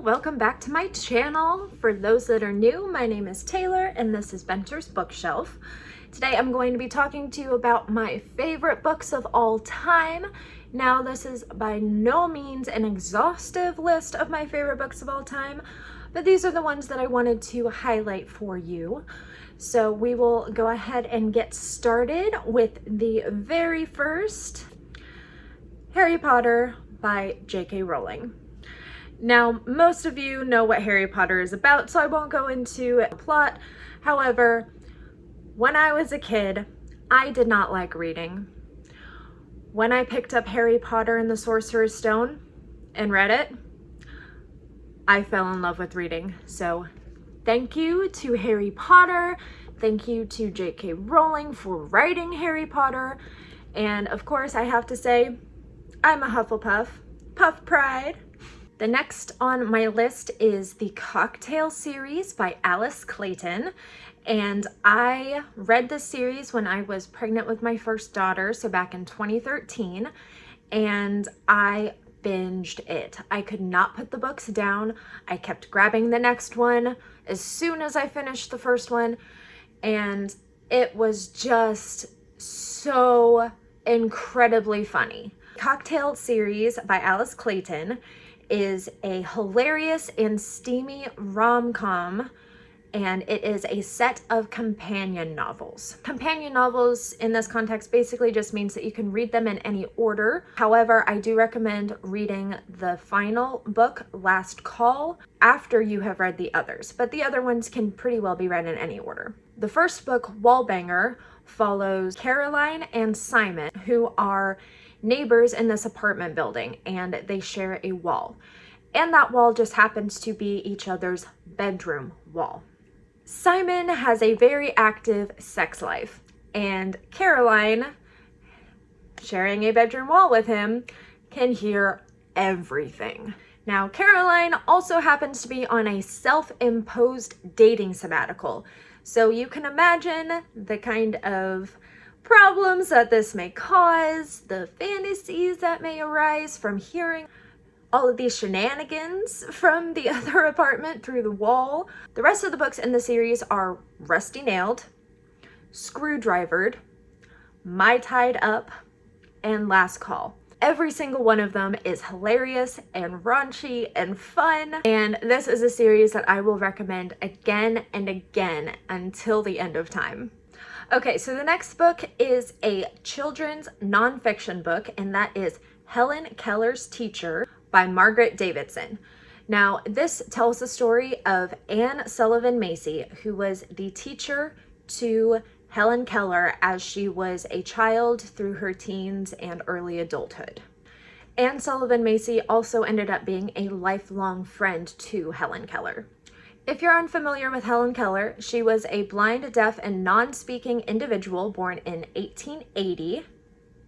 welcome back to my channel. For those that are new, my name is Taylor and this is Benter's Bookshelf. Today I'm going to be talking to you about my favorite books of all time. Now this is by no means an exhaustive list of my favorite books of all time, but these are the ones that I wanted to highlight for you. So we will go ahead and get started with the very first, Harry Potter by J.K. Rowling. Now, most of you know what Harry Potter is about, so I won't go into the plot. However, when I was a kid, I did not like reading. When I picked up Harry Potter and the Sorcerer's Stone and read it, I fell in love with reading. So thank you to Harry Potter. Thank you to J.K. Rowling for writing Harry Potter. And of course, I have to say, I'm a Hufflepuff. Puff Pride. The next on my list is the Cocktail series by Alice Clayton. And I read this series when I was pregnant with my first daughter, so back in 2013, and I binged it. I could not put the books down. I kept grabbing the next one as soon as I finished the first one, and it was just so incredibly funny. Cocktail series by Alice Clayton is a hilarious and steamy rom-com, and it is a set of companion novels. Companion novels in this context basically just means that you can read them in any order. However, I do recommend reading the final book, Last Call, after you have read the others, but the other ones can pretty well be read in any order. The first book, Wallbanger, follows Caroline and Simon, who are neighbors in this apartment building, and they share a wall. And that wall just happens to be each other's bedroom wall. Simon has a very active sex life, and Caroline, sharing a bedroom wall with him, can hear everything. Now, Caroline also happens to be on a self-imposed dating sabbatical, so you can imagine the kind of problems that this may cause, the fantasies that may arise from hearing all of these shenanigans from the other apartment through the wall. The rest of the books in the series are Rusty Nailed, Screwdrivered, My Tied Up, and Last Call. Every single one of them is hilarious and raunchy and fun, and this is a series that I will recommend again and again until the end of time. Okay, so the next book is a children's nonfiction book, and that is Helen Keller's Teacher by Margaret Davidson. Now, this tells the story of Anne Sullivan Macy, who was the teacher to Helen Keller as she was a child through her teens and early adulthood. Anne Sullivan Macy also ended up being a lifelong friend to Helen Keller. If you're unfamiliar with Helen Keller, she was a blind, deaf, and non-speaking individual born in 1880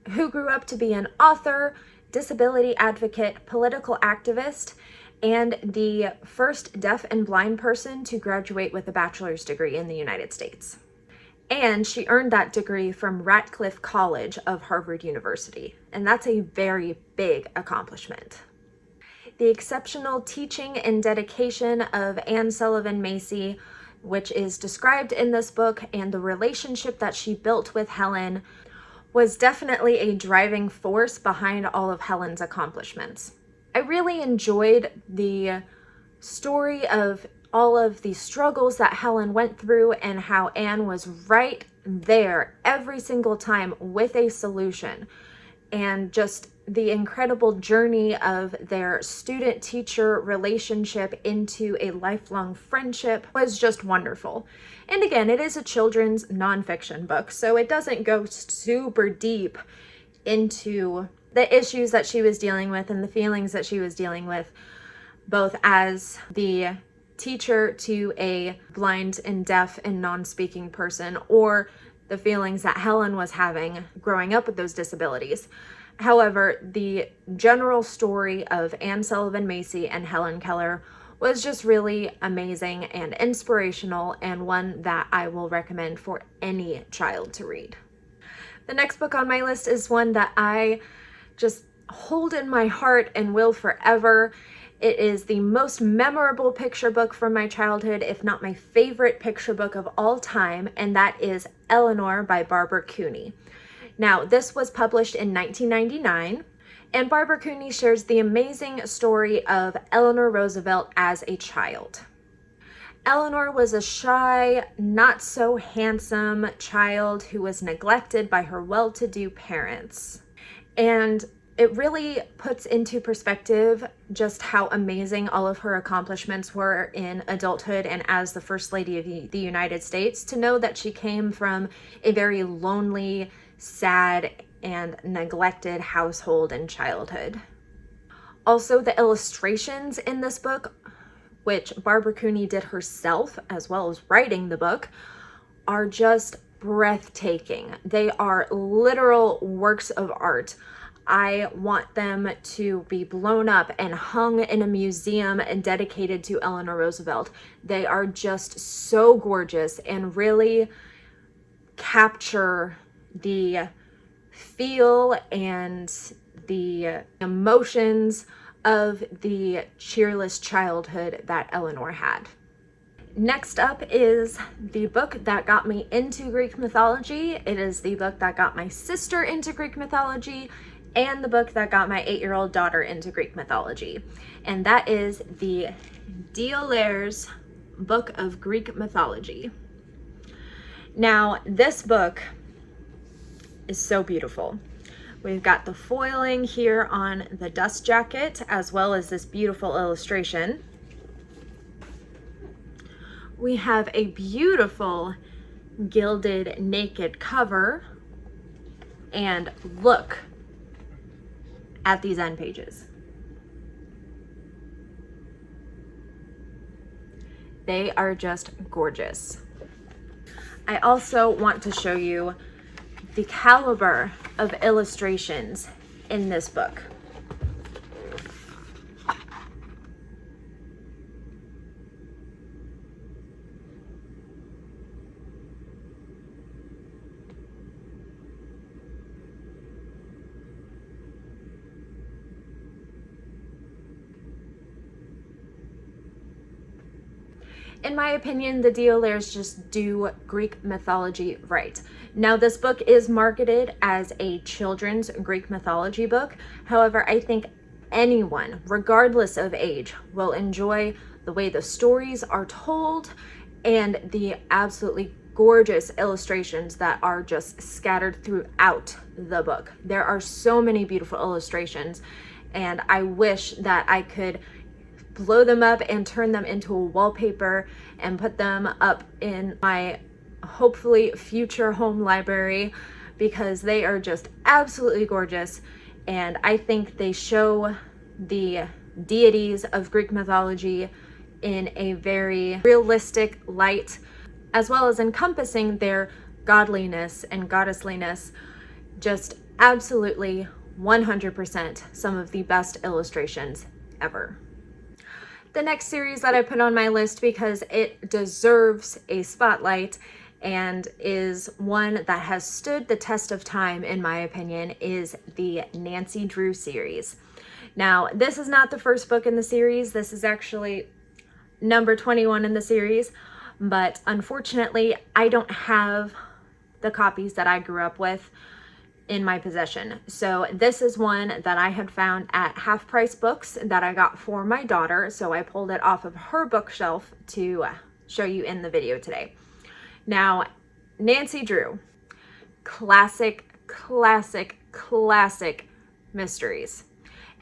who grew up to be an author, disability advocate, political activist, and the first deaf and blind person to graduate with a bachelor's degree in the United States. And she earned that degree from Radcliffe College of Harvard University, and that's a very big accomplishment. The exceptional teaching and dedication of Anne Sullivan Macy, which is described in this book, and the relationship that she built with Helen was definitely a driving force behind all of Helen's accomplishments. I really enjoyed the story of all of the struggles that Helen went through and how Anne was right there every single time with a solution, and just the incredible journey of their student-teacher relationship into a lifelong friendship was just wonderful. And again, it is a children's nonfiction book, so it doesn't go super deep into the issues that she was dealing with and the feelings that she was dealing with, both as the teacher to a blind and deaf and non-speaking person, or the feelings that Helen was having growing up with those disabilities. However, the general story of Anne Sullivan Macy and Helen Keller was just really amazing and inspirational, and one that I will recommend for any child to read. The next book on my list is one that I just hold in my heart and will forever, It is the most memorable picture book from my childhood, if not my favorite picture book of all time, and that is Eleanor by Barbara Cooney. Now, this was published in 1999, and Barbara Cooney shares the amazing story of Eleanor Roosevelt as a child. Eleanor was a shy, not so handsome child who was neglected by her well-to-do parents. And it really puts into perspective just how amazing all of her accomplishments were in adulthood and as the First Lady of the United States, to know that she came from a very lonely, sad, and neglected household in childhood. Also, the illustrations in this book, which Barbara Cooney did herself as well as writing the book, are just breathtaking. They are literal works of art. I want them to be blown up and hung in a museum and dedicated to Eleanor Roosevelt. They are just so gorgeous and really capture the feel and the emotions of the cheerless childhood that Eleanor had. Next up is the book that got me into Greek mythology. It is the book that got my sister into Greek mythology and the book that got my 8-year-old daughter into Greek mythology. And that is the Diolairs book of Greek mythology. Now, this book is so beautiful. We've got the foiling here on the dust jacket, as well as this beautiful illustration. We have a beautiful gilded naked cover, and look at these end pages. They are just gorgeous. I also want to show you the caliber of illustrations in this book. In my opinion, the Diolairs just do Greek mythology right. Now, this book is marketed as a children's Greek mythology book. However, I think anyone, regardless of age, will enjoy the way the stories are told and the absolutely gorgeous illustrations that are just scattered throughout the book. There are so many beautiful illustrations, and I wish that I could blow them up and turn them into a wallpaper and put them up in my hopefully future home library, because they are just absolutely gorgeous, and I think they show the deities of Greek mythology in a very realistic light, as well as encompassing their godliness and goddessliness. Just absolutely 100% some of the best illustrations ever. The next series that I put on my list because it deserves a spotlight and is one that has stood the test of time, in my opinion, is the Nancy Drew series. Now, this is not the first book in the series. This is actually number 21 in the series, but unfortunately, I don't have the copies that I grew up with in my possession. So this is one that I had found at Half Price Books that I got for my daughter. So I pulled it off of her bookshelf to show you in the video today. Now, Nancy Drew, classic mysteries.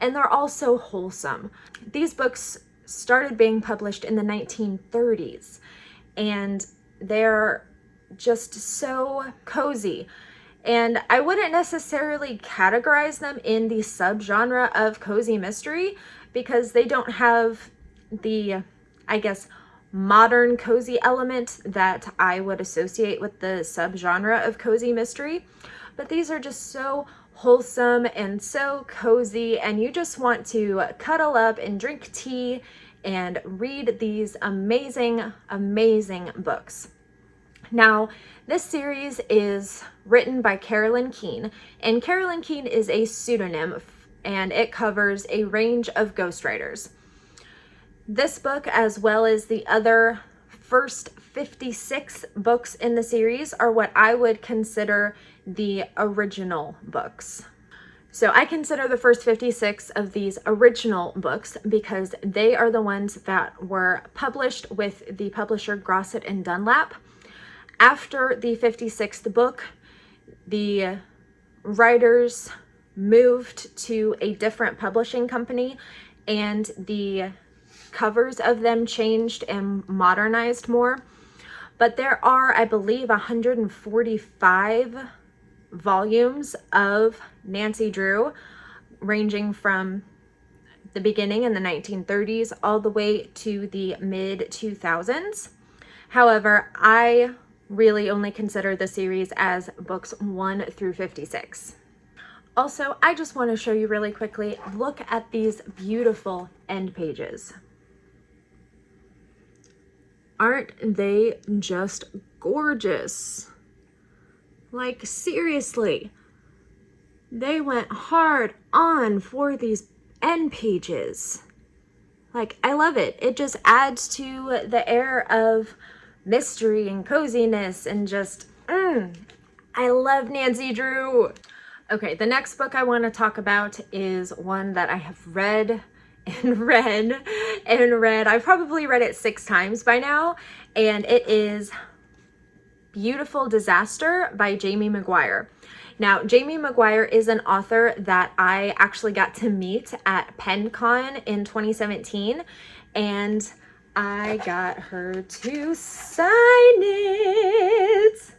And they're all so wholesome. These books started being published in the 1930s, and they're just so cozy. And I wouldn't necessarily categorize them in the subgenre of cozy mystery because they don't have the, I guess, modern cozy element that I would associate with the subgenre of cozy mystery. But these are just so wholesome and so cozy, and you just want to cuddle up and drink tea and read these amazing books. Now, this series is written by Helen Keller, and Helen Keller is a pseudonym, and it covers a range of ghostwriters. This book, as well as the other first 56 books in the series, are what I would consider the original books. So I consider the first 56 of these original books because they are the ones that were published with the publisher Grosset and Dunlap. After the 56th book, the writers moved to a different publishing company and the covers of them changed and modernized more. But there are, I believe, 145 volumes of Nancy Drew, ranging from the beginning in the 1930s all the way to the mid 2000s. However, I really only consider the series as books 1 through 56. Also, I just want to show you really quickly, look at these beautiful end pages. Aren't they just gorgeous? Like, seriously, they went hard on for these end pages. Like, I love it. It just adds to the air of mystery and coziness and just, I love Nancy Drew. Okay, the next book I want to talk about is one that I have read and read and read. I've probably read it 6 times by now, and it is Beautiful Disaster by Jamie McGuire. Now, Jamie McGuire is an author that I actually got to meet at PennCon in 2017, and I got her to sign it.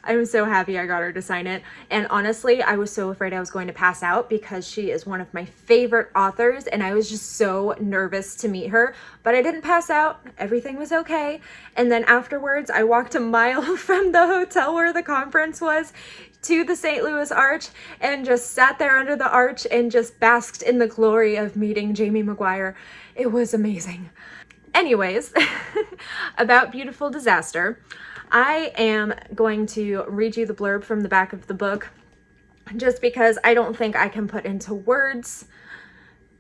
I'm so happy I got her to sign it. And honestly, I was so afraid I was going to pass out because she is one of my favorite authors and I was just so nervous to meet her, but I didn't pass out. Everything was okay. And then afterwards, I walked a mile from the hotel where the conference was to the St. Louis Arch and just sat there under the arch and just basked in the glory of meeting Jamie McGuire. It was amazing. Anyways, about Beautiful Disaster, I am going to read you the blurb from the back of the book just because I don't think I can put into words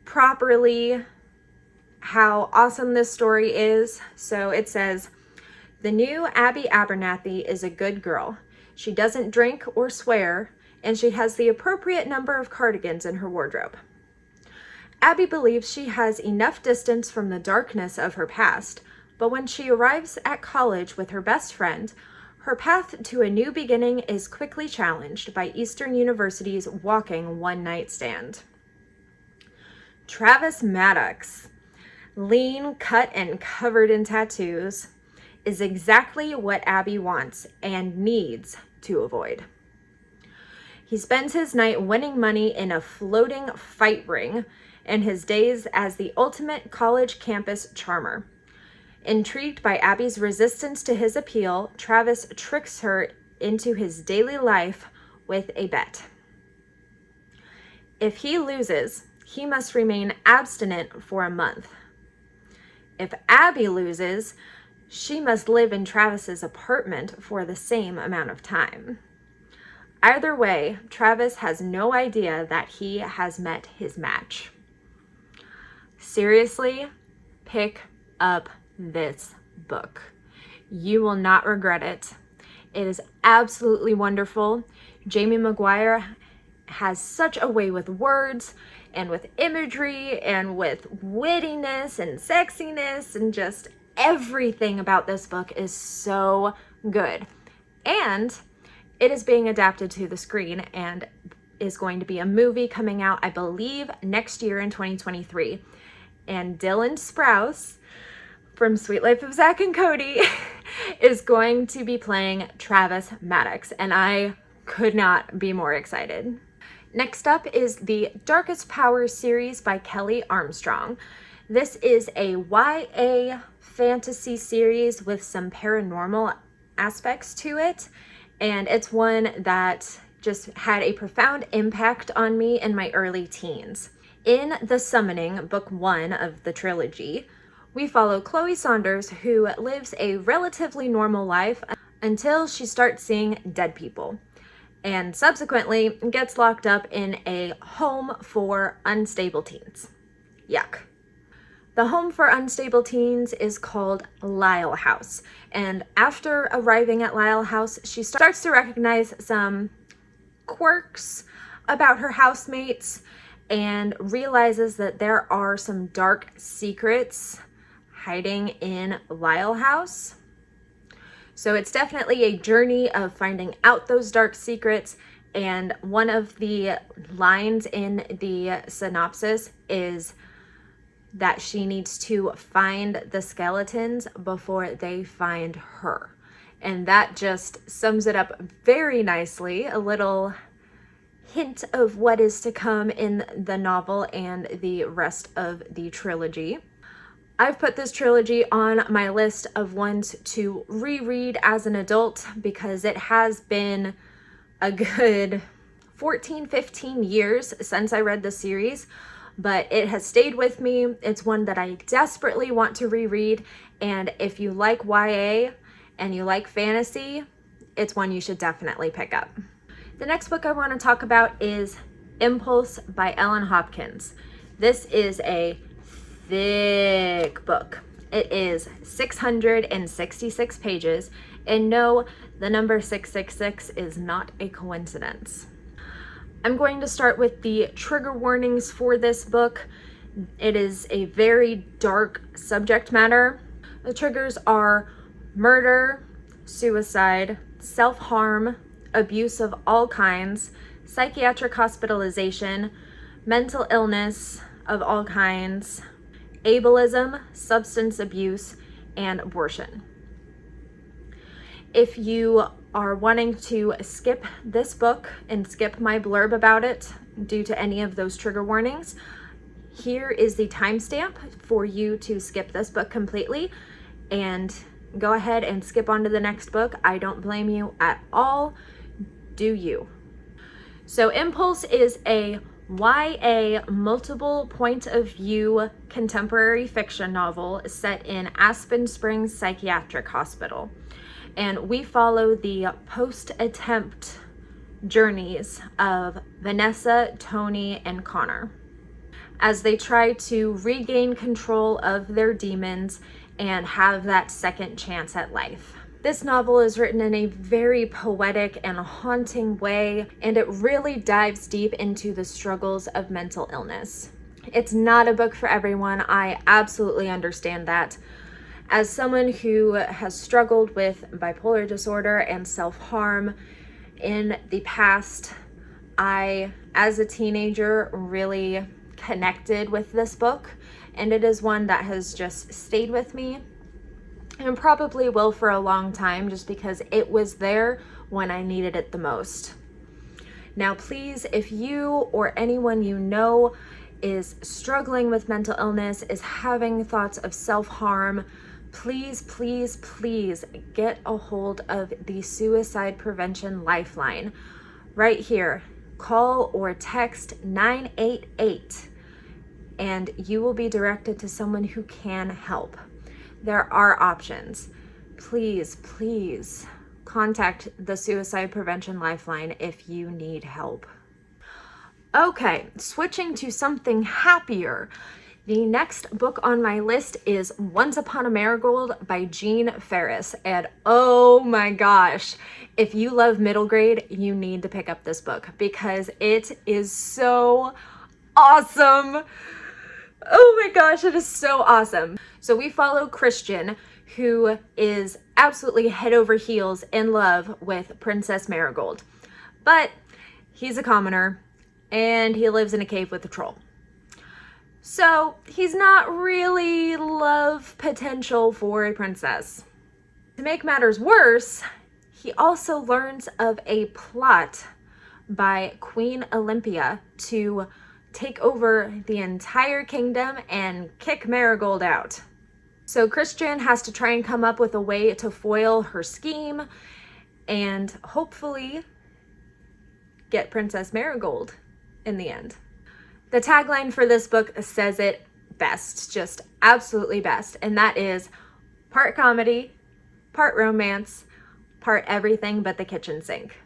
properly how awesome this story is. So it says, the new Abby Abernathy is a good girl. She doesn't drink or swear, and she has the appropriate number of cardigans in her wardrobe. Abby believes she has enough distance from the darkness of her past, but when she arrives at college with her best friend, her path to a new beginning is quickly challenged by Eastern University's walking one-night stand. Travis Maddox, lean, cut, and covered in tattoos, is exactly what Abby wants and needs to avoid. He spends his night winning money in a floating fight ring and his days as the ultimate college campus charmer. Intrigued by Abby's resistance to his appeal, Travis tricks her into his daily life with a bet. If he loses, he must remain abstinent for a month. If Abby loses, she must live in Travis's apartment for the same amount of time. Either way, Travis has no idea that he has met his match. Seriously, pick up this book. You will not regret it. It is absolutely wonderful. Jamie McGuire has such a way with words and with imagery and with wittiness and sexiness, and just everything about this book is so good. And it is being adapted to the screen and is going to be a movie coming out, I believe, next year in 2023. And Dylan Sprouse from Sweet Life of Zach and Cody is going to be playing Travis Maddox, and I could not be more excited. Next up is the Darkest Power series by Kelly Armstrong. This is a YA fantasy series with some paranormal aspects to it, and it's one that just had a profound impact on me in my early teens. In The Summoning, book 1 of the trilogy, we follow Chloe Saunders, who lives a relatively normal life until she starts seeing dead people, and subsequently gets locked up in a home for unstable teens. Yuck. The home for unstable teens is called Lyle House, and after arriving at Lyle House, she starts to recognize some quirks about her housemates and realizes that there are some dark secrets hiding in Lyle House. So it's definitely a journey of finding out those dark secrets, and one of the lines in the synopsis is that she needs to find the skeletons before they find her. And that just sums it up very nicely. A little hint of what is to come in the novel and the rest of the trilogy. I've put this trilogy on my list of ones to reread as an adult because it has been a good 14-15 years since I read the series, but it has stayed with me. It's one that I desperately want to reread, and if you like YA and you like fantasy, it's one you should definitely pick up. The next book I want to talk about is Impulse by Ellen Hopkins. This is a thick book. It is 666 pages, and no, the number 666 is not a coincidence. I'm going to start with the trigger warnings for this book. It is a very dark subject matter. The triggers are murder, suicide, self-harm, abuse of all kinds, psychiatric hospitalization, mental illness of all kinds, ableism, substance abuse, and abortion. If you are wanting to skip this book and skip my blurb about it due to any of those trigger warnings, here is the timestamp for you to skip this book completely and go ahead and skip on to the next book. I don't blame you at all. Do you? So Impulse is a YA multiple point of view contemporary fiction novel set in Aspen Springs Psychiatric Hospital. And we follow the post-attempt journeys of Vanessa, Tony, and Connor as they try to regain control of their demons and have that second chance at life. This novel is written in a very poetic and haunting way, and it really dives deep into the struggles of mental illness. It's not a book for everyone. I absolutely understand that. As someone who has struggled with bipolar disorder and self-harm in the past, I, as a teenager, really connected with this book, and it is one that has just stayed with me and probably will for a long time, just because it was there when I needed it the most. Now, please, if you or anyone you know is struggling with mental illness, is having thoughts of self-harm, please, please, please get a hold of the Suicide Prevention Lifeline right here. Call or text 988 and you will be directed to someone who can help. There are options. Please, please contact the Suicide Prevention Lifeline if you need help. Okay, switching to something happier. The next book on my list is Once Upon a Marigold by Jean Ferris. And oh my gosh, if you love middle grade, you need to pick up this book because it is so awesome. Oh my gosh, it is so awesome. So we follow Christian, who is absolutely head over heels in love with Princess Marigold. But he's a commoner and he lives in a cave with a troll. So he's not really love potential for a princess. To make matters worse, he also learns of a plot by Queen Olympia to take over the entire kingdom and kick Marigold out. So Christian has to try and come up with a way to foil her scheme and hopefully get Princess Marigold in the end. The tagline for this book says it best, just absolutely best, and that is part comedy, part romance, part everything but the kitchen sink.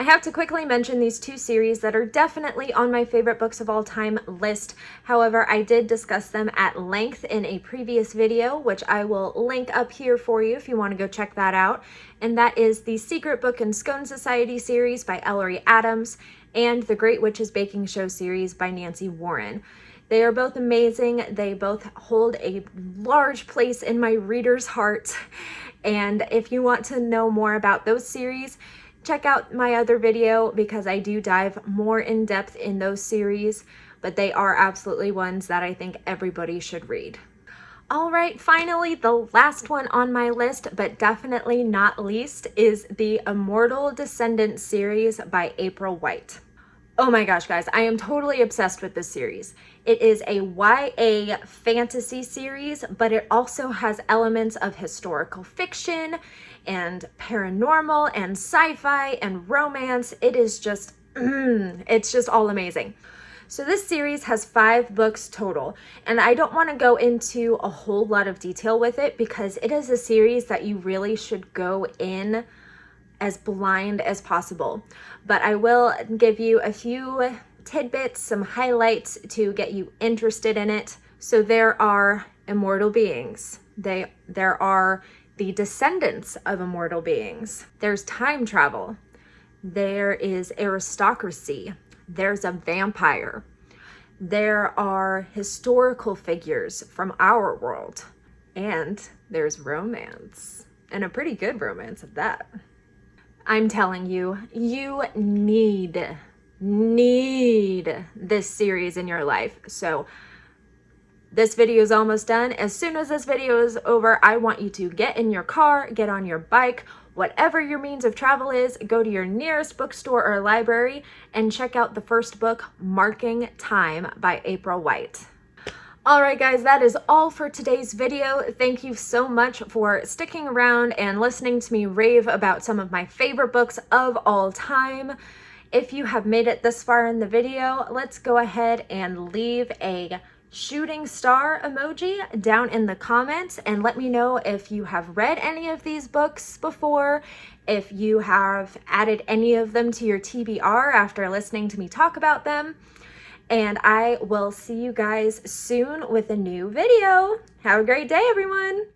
I have to quickly mention these two series that are definitely on my favorite books of all time list. However, I did discuss them at length in a previous video, which I will link up here for you if you want to go check that out. And that is the Secret Book and Scone Society series by Ellery Adams and the Great Witches Baking Show series by Nancy Warren. They are both amazing. They both hold a large place in my reader's heart. And if you want to know more about those series, check out my other video because I do dive more in depth in those series, but they are absolutely ones that I think everybody should read. All right, finally, the last one on my list, but definitely not least, is the Immortal Descendants series by April White. Oh my gosh, guys, I am totally obsessed with this series. It is a YA fantasy series, but it also has elements of historical fiction and paranormal and sci-fi and romance. It is just, it's just all amazing. So this series has 5 books total, and I don't want to go into a whole lot of detail with it because it is a series that you really should go in as blind as possible. But I will give you a few tidbits, some highlights to get you interested in it. So there are immortal beings. There are the descendants of immortal beings. There's time travel. There is aristocracy. There's a vampire. There are historical figures from our world. And there's romance. And a pretty good romance at that. I'm telling you, you need this series in your life. So this video is almost done. As soon as this video is over, I want you to get in your car, get on your bike, whatever your means of travel is, go to your nearest bookstore or library and check out the first book, Marking Time by April White. All right, guys, that is all for today's video. Thank you so much for sticking around and listening to me rave about some of my favorite books of all time. If you have made it this far in the video, let's go ahead and leave a shooting star emoji down in the comments and let me know if you have read any of these books before, if you have added any of them to your TBR after listening to me talk about them. And I will see you guys soon with a new video. Have a great day, everyone.